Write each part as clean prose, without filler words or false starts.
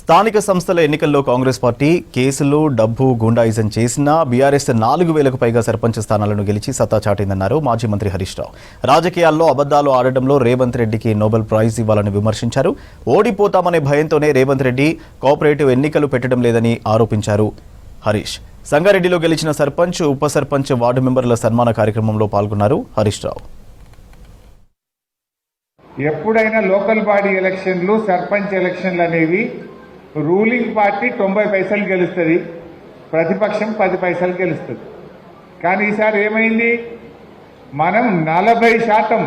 స్థానిక సంస్థల ఎన్నికల్లో కాంగ్రెస్ పార్టీ కేసులు డబ్బు గుండాయిజం చేసినా బీఆర్ఎస్ 4,000కు పైగా సర్పంచ్ స్థానాలను గెలిచి సత్తా చాటిందన్నారు మాజీ మంత్రి హరీష్ రావు. రాజకీయాల్లో అబద్దాలు ఆడడంలో రేవంత్ రెడ్డికి నోబెల్ ప్రైజ్ ఇవ్వాలని విమర్శించారు. ఓడిపోతామనే భయంతోనే రేవంత్ రెడ్డి కోఆపరేటివ్ ఎన్నికలు పెట్టడం లేదని ఆరోపించారు హరీష్. సంగారెడ్డిలో గెలిచిన సర్పంచ్, ఉప సర్పంచ్, వార్డు మెంబర్ల సన్మాన కార్యక్రమంలో పాల్గొన్నారు హరీష్ రావు. ఎప్పుడైనా లోకల్ బాడీ ఎలక్షన్లు, సర్పంచ్ ఎలక్షన్లు అనేవి రూలింగ్ పార్టీ 90 పైసలు గెలుస్తుంది, ప్రతిపక్షం 10 పైసలు గెలుస్తుంది. కానీ ఈసారి ఏమైంది? మనం 40%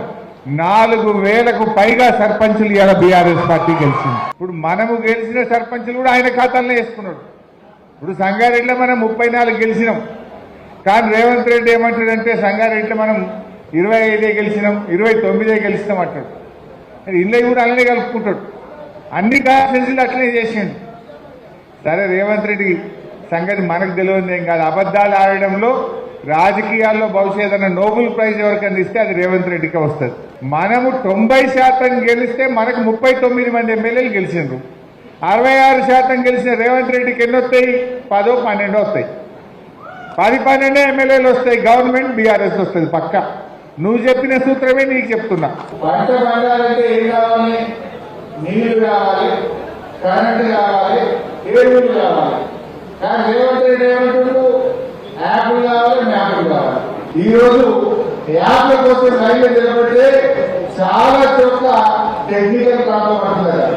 4,000కు పైగా సర్పంచులు ఇవాళ బీఆర్ఎస్ పార్టీ గెలిచింది. ఇప్పుడు మనము గెలిచిన సర్పంచులు కూడా ఆయన ఖాతాల్లో వేసుకున్నాడు. ఇప్పుడు సంగారెడ్డిలో మనం 34 గెలిచినాం. కానీ రేవంత్ రెడ్డి ఏమంటాడంటే సంగారెడ్డిలో మనం 25 గెలిచినాం, 29 గెలిచినాం అంటాడు. ఇళ్ళ కూడా అలానే కలుపుకుంటాడు. అన్ని కాన్స్టిట్యూన్సీలు అట్లనే చేసిండు. సరే, రేవంత్ రెడ్డి సంగతి మనకు తెలియదు ఏం కాదు. అబద్దాలు ఆడడంలో రాజకీయాల్లో బహుశా ఏదైనా నోబెల్ ప్రైజ్ ఎవరికైనా ఇస్తే అది రేవంత్ రెడ్డికే వస్తుంది. మనము 90% గెలిస్తే మనకు 39 మంది ఎమ్మెల్యేలు గెలిచిండ్రు. 66% గెలిచిన రేవంత్ రెడ్డికి ఎన్ని వస్తాయి? 10, 12 వస్తాయి. 10, 12 ఎమ్మెల్యేలు వస్తాయి. గవర్నమెంట్ బీఆర్ఎస్ వస్తుంది పక్క. నువ్వు చెప్పిన సూత్రమే నీకు చెప్తున్నా. పంట పండాలంటే ఏం కావాలి? నీళ్లు కావాలి, కరెంటు కావాలి, ఎరువులు కావాలి. కానీ రేవంత్ రెడ్డి ఏమంటుండ్రు? యాప్లు కావాలి, మ్యాప్లు కావాలి. ఈరోజు యాప్ల కోసం రైలు నిలబడితే చాలా చోట్ల టెక్నికల్ ప్రాబ్లం అంటున్నారు.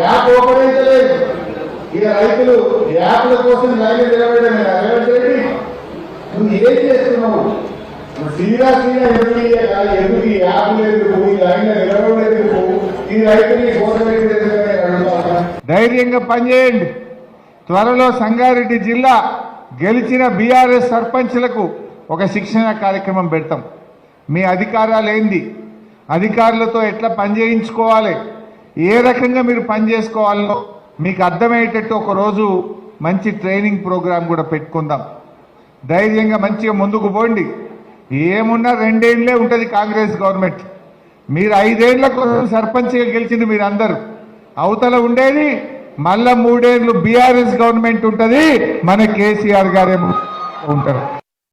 యాప్ ఓపెన్ అయితే లేదు. ఇక రైతులు యాప్ల కోసం రైలు నిలబడమే. రేవంత్ రెడ్డి నువ్వు ఏం చేస్తున్నావు? సీదా ఎందుకు ఈ యాప్లు ఎందుకు, ఈ లైన్లో నిలబడేందుకు, ఈ రైతుని కోసం ధైర్యంగా పనిచేయండి. త్వరలో సంగారెడ్డి జిల్లా గెలిచిన బీఆర్ఎస్ సర్పంచ్లకు ఒక శిక్షణ కార్యక్రమం పెడతాం. మీ అధికారాలు ఏంది, అధికారులతో ఎట్లా పనిచేయించుకోవాలి, ఏ రకంగా మీరు పనిచేసుకోవాలో మీకు అర్థమయ్యేటట్టు ఒకరోజు మంచి ట్రైనింగ్ ప్రోగ్రాం కూడా పెట్టుకుందాం. ధైర్యంగా మంచిగా ముందుకు పోండి. ఏమున్నా 2 ఏళ్లే ఉంటుంది కాంగ్రెస్ గవర్నమెంట్. మీరు 5 ఏళ్ల కోసం సర్పంచ్గా గెలిచింది మీరు అందరూ. అవతల ఉండేది మళ్ళా 3 ఏళ్లు బీఆర్ఎస్ గవర్నమెంట్ ఉంటుంది. మన కేసీఆర్ గారేమో ఉంటారు.